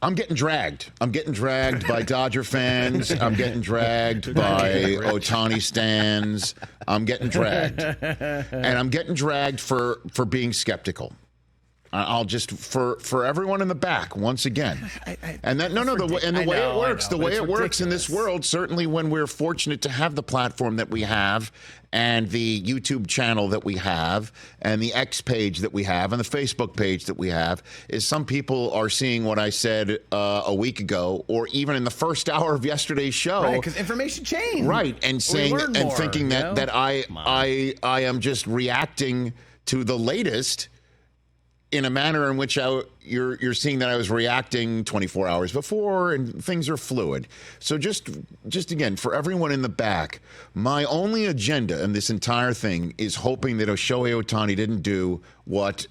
I'm getting dragged. I'm getting dragged by Dodger fans. I'm getting dragged by Ohtani stans. I'm getting dragged. And I'm getting dragged for being skeptical. I'll just for everyone in the back once again, and that the way it works in this world. Certainly, when we're fortunate to have the platform that we have, and the YouTube channel that we have, and the X page that we have, and the Facebook page that we have, is some people are seeing what I said a week ago, or even in the first hour of yesterday's show, right? Because information changed, right? And saying and thinking that I am just reacting to the latest. In a manner in which you're seeing that I was reacting 24 hours before, and things are fluid. So just again, for everyone in the back, my only agenda in this entire thing is hoping that Shohei Ohtani didn't do what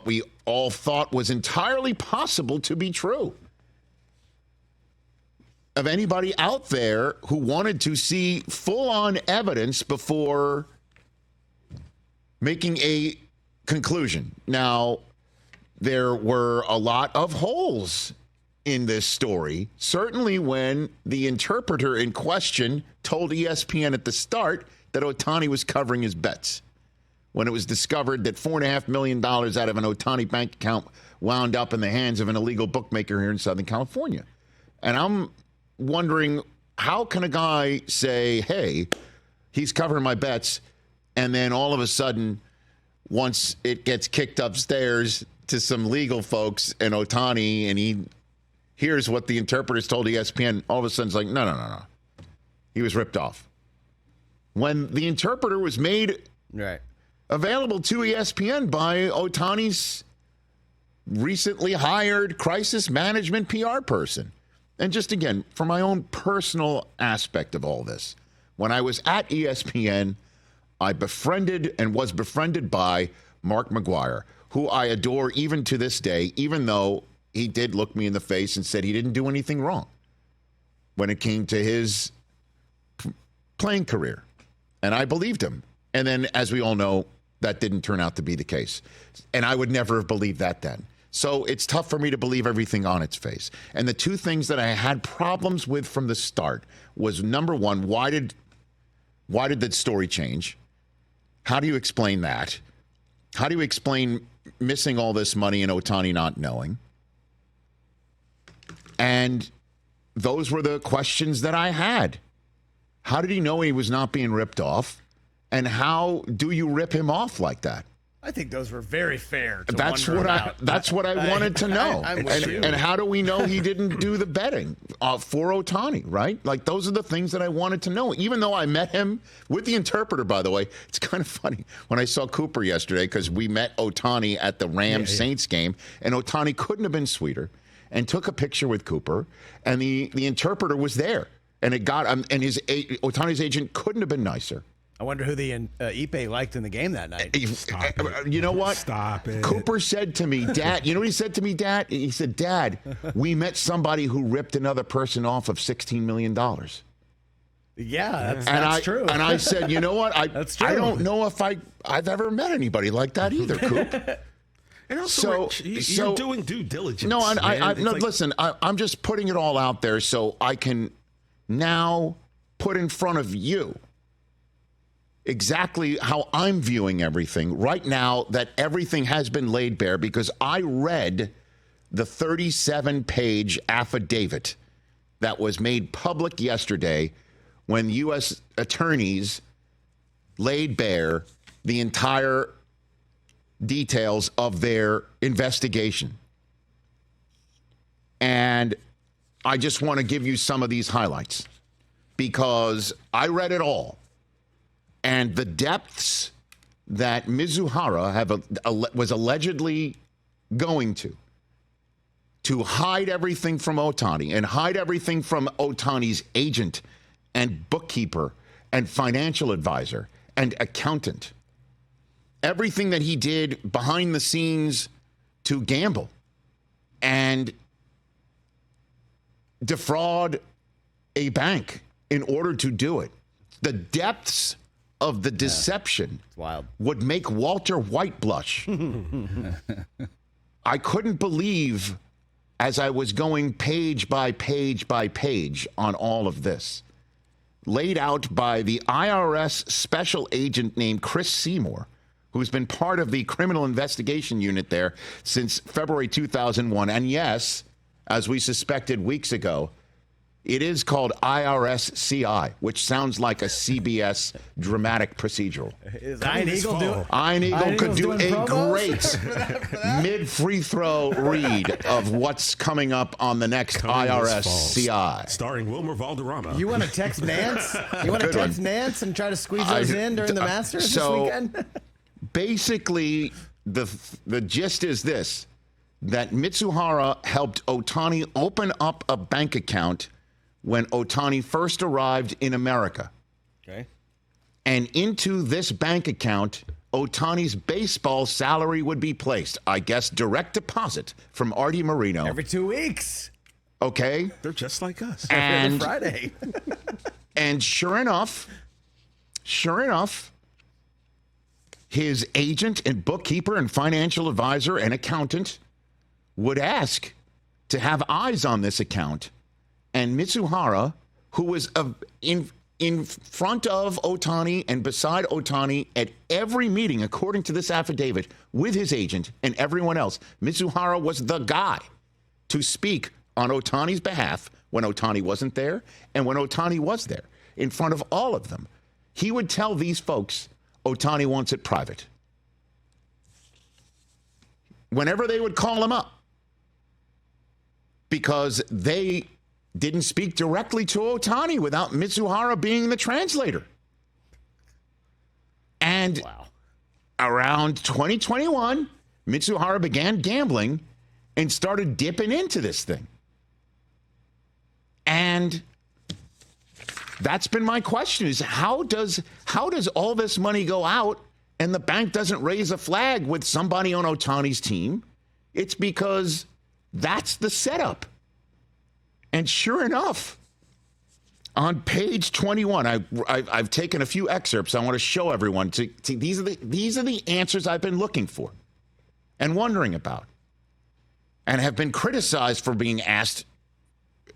we all thought was entirely possible to be true. Of anybody out there who wanted to see full-on evidence before making a conclusion. Now, there were a lot of holes in this story. Certainly when the interpreter in question told ESPN at the start that Ohtani was covering his bets. When it was discovered that $4.5 million out of an Ohtani bank account wound up in the hands of an illegal bookmaker here in Southern California. And I'm wondering, how can a guy say, hey, he's covering my bets, and then all of a sudden, once it gets kicked upstairs to some legal folks and Ohtani, and he hears what the interpreters told ESPN, all of a sudden it's like, no. He was ripped off. When the interpreter was made available to ESPN by Ohtani's recently hired crisis management PR person. And just again, for my own personal aspect of all this, when I was at ESPN, I befriended and was befriended by Mark McGuire, who I adore even to this day, even though he did look me in the face and said he didn't do anything wrong when it came to his playing career. And I believed him. And then, as we all know, that didn't turn out to be the case. And I would never have believed that then. So it's tough for me to believe everything on its face. And the two things that I had problems with from the start was, number one, why did the story change? How do you explain that? How do you explain missing all this money and Ohtani not knowing? And those were the questions that I had. How did he know he was not being ripped off? And how do you rip him off like that? I think those were very fair. That's what I wanted to know. And how do we know he didn't do the betting for Ohtani, right? Like, those are the things that I wanted to know. Even though I met him with the interpreter, by the way, it's kind of funny when I saw Cooper yesterday, because we met Ohtani at the Rams-Saints game, and Ohtani couldn't have been sweeter, and took a picture with Cooper, and the interpreter was there, and it got and Ohtani's agent couldn't have been nicer. I wonder who the Ippei liked in the game that night. You know what? Stop it. Cooper said to me, Dad, you know what he said to me, Dad? He said, Dad, we met somebody who ripped another person off of $16 million. Yeah, that's true. And I said, you know what? That's true. I don't know if I've ever met anybody like that either, Coop. And also, Rich, you're doing due diligence. No, listen, I'm just putting it all out there so I can now put in front of you exactly how I'm viewing everything right now, that everything has been laid bare, because I read the 37-page affidavit that was made public yesterday when U.S. attorneys laid bare the entire details of their investigation. And I just want to give you some of these highlights, because I read it all. And the depths that Mizuhara was allegedly going to hide everything from Ohtani and hide everything from Ohtani's agent and bookkeeper and financial advisor and accountant. Everything that he did behind the scenes to gamble and defraud a bank in order to do it. The depths of the deception would make Walter White blush. I couldn't believe as I was going page by page by page on all of this, laid out by the IRS special agent named Chris Seymour, who's been part of the criminal investigation unit there since February 2001. And yes, as we suspected weeks ago, it is called IRS CI, which sounds like a CBS dramatic procedural. Is Iron Eagle doing? Iron Eagle could do a great mid-free throw read of what's coming up on the next IRS CI. Starring Wilmer Valderrama. You want to text Nance? You want to text Nance and try to squeeze those in during the Masters this weekend? Basically, the gist is this, that Mizuhara helped Ohtani open up a bank account when Ohtani first arrived in America. Okay. And into this bank account, Ohtani's baseball salary would be placed. I guess direct deposit from Artie Moreno. Every 2 weeks. Okay. They're just like us. Every Friday. And sure enough, his agent and bookkeeper and financial advisor and accountant would ask to have eyes on this account. And Mizuhara, who was in front of Ohtani and beside Ohtani at every meeting, according to this affidavit, with his agent and everyone else, Mizuhara was the guy to speak on Ohtani's behalf when Ohtani wasn't there and when Ohtani was there, in front of all of them. He would tell these folks, Ohtani wants it private. Whenever they would call him up, because they didn't speak directly to Ohtani without Mizuhara being the translator. And around 2021, Mizuhara began gambling and started dipping into this thing. And that's been my question, is how does all this money go out and the bank doesn't raise a flag with somebody on Ohtani's team? It's because that's the setup. And sure enough, on page 21, I've taken a few excerpts I want to show everyone. These are the answers I've been looking for and wondering about, and have been criticized for being asked,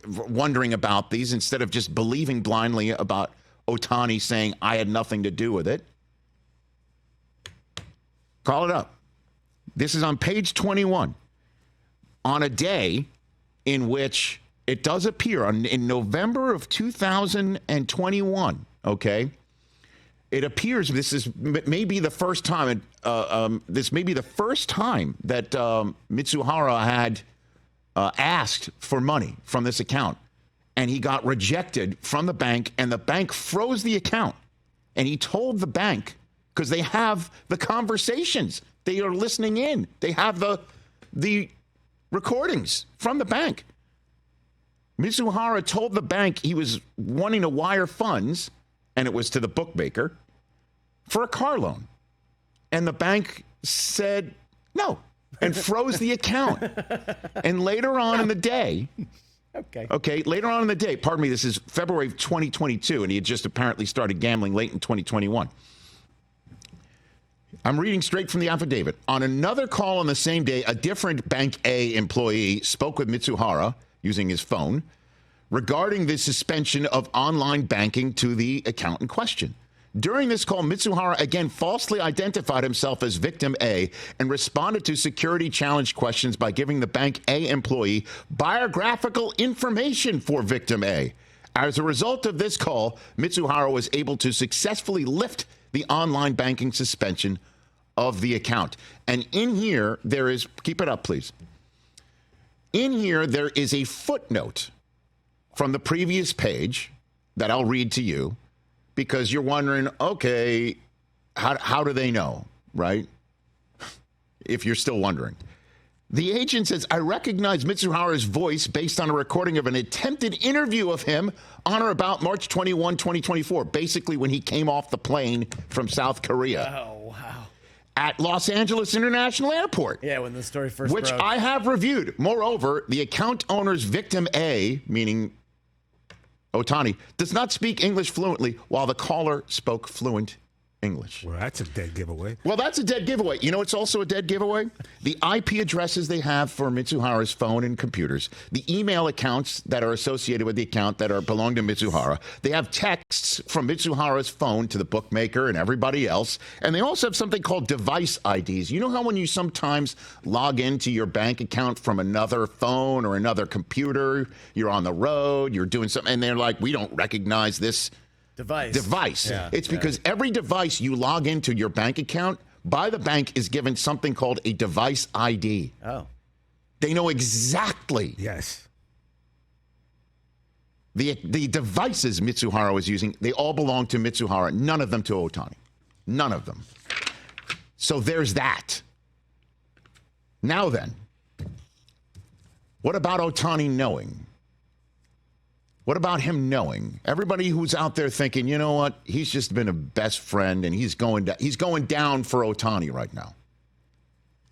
wondering about these instead of just believing blindly about Ohtani saying I had nothing to do with it. Call it up. This is on page 21. On a day in which it does appear in November of 2021, okay? It appears this may be the first time that Mizuhara had asked for money from this account, and he got rejected from the bank, and the bank froze the account. And he told the bank, because they have the conversations, they are listening in, they have the recordings from the bank. Mizuhara told the bank he was wanting to wire funds, and it was to the bookmaker, for a car loan. And the bank said no and froze the account. And later on in the day, later on in the day, pardon me, this is February of 2022, and he had just apparently started gambling late in 2021. I'm reading straight from the affidavit. On another call on the same day, a different Bank A employee spoke with Mizuhara using his phone regarding the suspension of online banking to the account in question. During this call, Mizuhara again falsely identified himself as victim A and responded to security challenge questions by giving the Bank A employee biographical information for victim A. As a result of this call, Mizuhara was able to successfully lift the online banking suspension of the account. And in here, there is, keep it up, please. In here, there is a footnote from the previous page that I'll read to you, because you're wondering, okay, how do they know, right? If you're still wondering. The agent says, I recognize Mizuhara's voice based on a recording of an attempted interview of him on or about March 21, 2024, basically when he came off the plane from South Korea. Oh, wow. At Los Angeles International Airport. Yeah, when the story first broke. Which broke. I have reviewed. Moreover, the account owner's victim A, meaning Ohtani, does not speak English fluently, while the caller spoke fluent English. Well, that's a dead giveaway. Well, that's a dead giveaway. You know what's also a dead giveaway? The IP addresses they have for Mizuhara's phone and computers, the email accounts that are associated with the account that belong to Mizuhara. They have texts from Mizuhara's phone to the bookmaker and everybody else. And they also have something called device IDs. You know how when you sometimes log into your bank account from another phone or another computer, you're on the road, you're doing something, and they're like, we don't recognize this device. Yeah, it's because every device you log into your bank account by the bank is given something called a device ID. Oh. They know exactly. Yes. The devices Mizuhara was using, they all belong to Mizuhara, none of them to Ohtani. None of them. So there's that. Now then, what about Ohtani knowing? What about him knowing? Everybody who's out there thinking, you know what, he's just been a best friend and he's going down for Ohtani right now.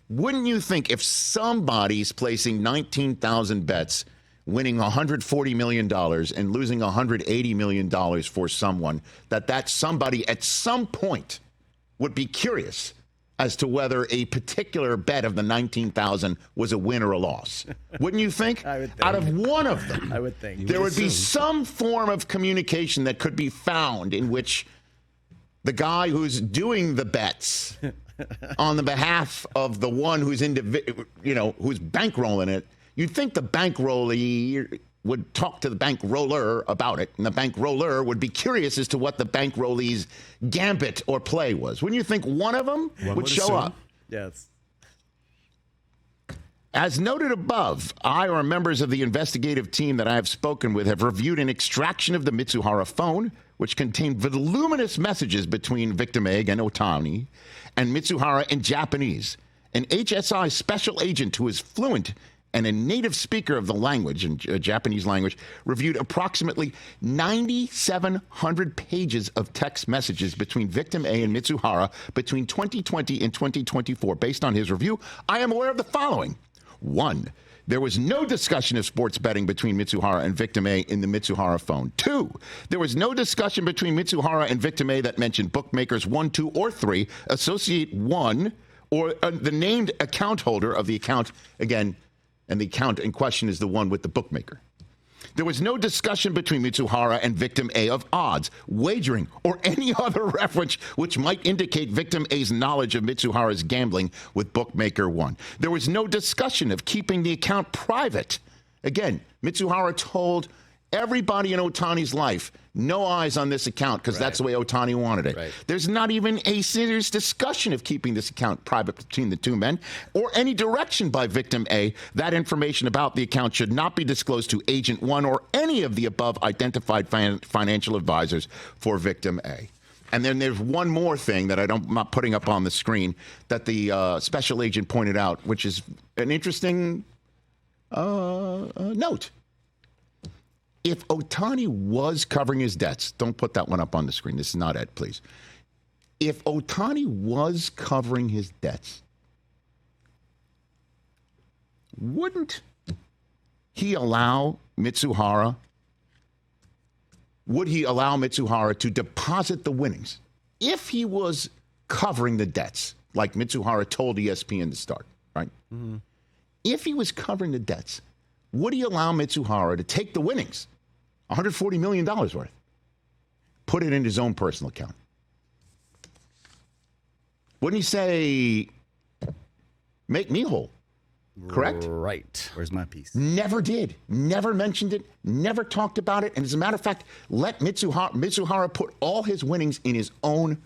Wouldn't you think if somebody's placing 19,000 bets, winning $140 million and losing $180 million for someone, that somebody at some point would be curious as to whether a particular bet of the 19,000 was a win or a loss? Wouldn't you think? I would think. Out of one of them, I would think. there would be some form of communication that could be found in which the guy who's doing the bets on the behalf of the one who's who's bankrolling it, you'd think the bankrollee would talk to the bankroller about it, and the bankroller would be curious as to what the bankrollee's gambit or play was. Wouldn't you think one of them would show up? Yes. As noted above, I or members of the investigative team that I have spoken with have reviewed an extraction of the Mizuhara phone, which contained voluminous messages between victim A and Ohtani and Mizuhara in Japanese. An HSI special agent who is fluent and a native speaker of the language, in Japanese language, reviewed approximately 9,700 pages of text messages between victim A and Mizuhara between 2020 and 2024. Based on his review, I am aware of the following. 1. There was no discussion of sports betting between Mizuhara and victim A in the Mizuhara phone. 2. There was no discussion between Mizuhara and victim A that mentioned bookmakers 1, 2, or 3, associate 1, or the named account holder of the account, again, and the account in question is the one with the bookmaker. There was no discussion between Mizuhara and victim A of odds, wagering, or any other reference which might indicate victim A's knowledge of Mizuhara's gambling with bookmaker 1. There was no discussion of keeping the account private. Again, Mizuhara told everybody in Ohtani's life, no eyes on this account because that's the way Ohtani wanted it. Right. There's not even a serious discussion of keeping this account private between the two men or any direction by victim A. That information about the account should not be disclosed to Agent 1 or any of the above identified financial advisors for victim A. And then there's one more thing that I'm not putting up on the screen that the special agent pointed out, which is an interesting note. If Ohtani was covering his debts, don't put that one up on the screen. This is not Ed, please. If Ohtani was covering his debts, wouldn't he allow Mizuhara? Would he allow Mizuhara to deposit the winnings if he was covering the debts, like Mizuhara told ESPN to start, right? Mm-hmm. If he was covering the debts, would he allow Mizuhara to take the winnings, $140 million worth, put it in his own personal account? Wouldn't he say, make me whole? Correct? Right. Where's my piece? Never did. Never mentioned it. Never talked about it. And as a matter of fact, let Mizuhara put all his winnings in his own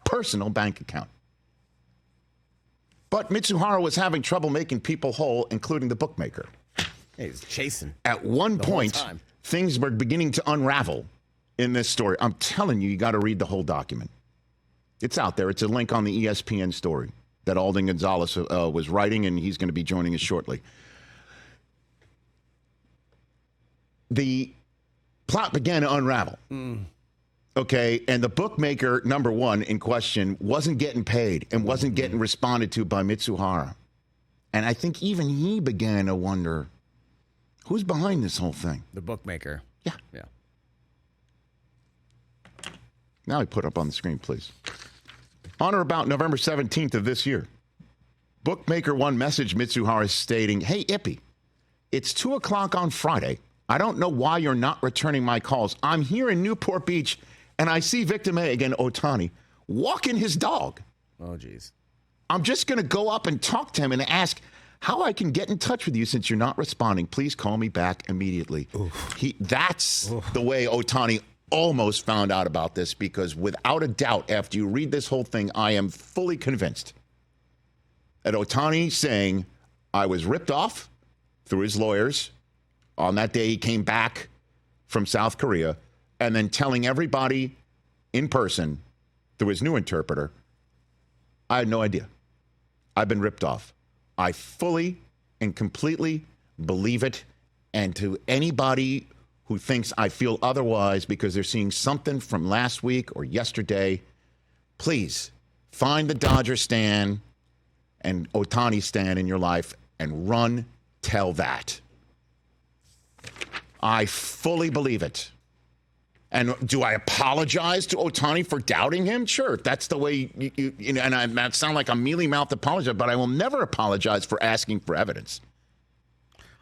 personal bank account. But Mizuhara was having trouble making people whole, including the bookmaker. Hey, he's chasing. At one point, things were beginning to unravel in this story. I'm telling you, you got to read the whole document. It's out there. It's a link on the ESPN story that Alden Gonzalez was writing, and he's going to be joining us shortly. The plot began to unravel. Okay, and the bookmaker, number one, in question, wasn't getting paid and wasn't getting responded to by Mizuhara. And I think even he began to wonder, who's behind this whole thing? The bookmaker. Yeah. Yeah. Now I put up on the screen, please. On or about November 17th of this year, Bookmaker One messaged Mizuhara stating, "Hey, Ippei, it's 2 o'clock on Friday. I don't know why you're not returning my calls. I'm here in Newport Beach, and I see victim A, again, Ohtani, walking his dog. Oh, geez. I'm just going to go up and talk to him and ask how I can get in touch with you since you're not responding. Please call me back immediately." That's the way Ohtani almost found out about this, because without a doubt, after you read this whole thing, I am fully convinced that Ohtani saying, I was ripped off through his lawyers on that day he came back from South Korea, and then telling everybody in person through his new interpreter, I had no idea. I've been ripped off. I fully and completely believe it. And to anybody who thinks I feel otherwise because they're seeing something from last week or yesterday, please find the Dodger stan and Ohtani stan in your life and run tell that. I fully believe it. And do I apologize to Ohtani for doubting him? Sure, if that's the way you know, and I might sound like a mealy-mouthed apology, but I will never apologize for asking for evidence.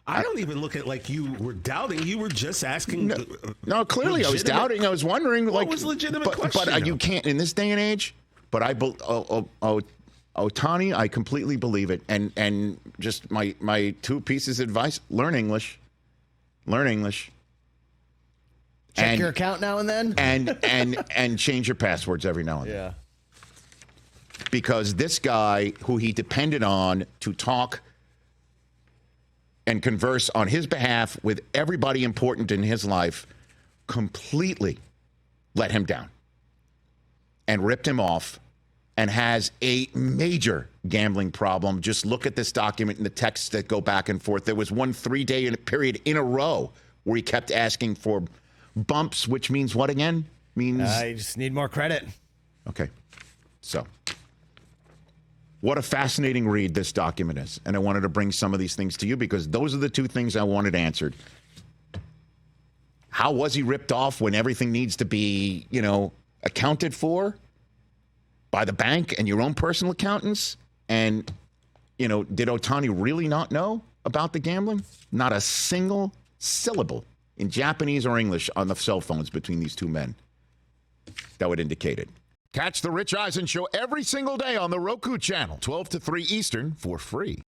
I don't even look at it like you were doubting. You were just asking. No, clearly I was doubting. I was wondering. What was legitimate question? But you can't in this day and age. But Ohtani, I completely believe it. And just my two pieces of advice: learn English. Learn English. Check your account now and then. And change your passwords every now and then. Yeah. Because this guy, who he depended on to talk and converse on his behalf with everybody important in his life, completely let him down and ripped him off, and has a major gambling problem. Just look at this document and the texts that go back and forth. There was one 3-day period in a row where he kept asking for bumps, which means what again? Means I just need more credit. Okay. So, what a fascinating read this document is. And I wanted to bring some of these things to you because those are the two things I wanted answered. How was he ripped off when everything needs to be, accounted for by the bank and your own personal accountants? And, did Ohtani really not know about the gambling? Not a single syllable in Japanese or English on the cell phones between these two men that would indicate it. Catch the Rich Eisen Show every single day on the Roku channel, 12 to 3 Eastern, for free.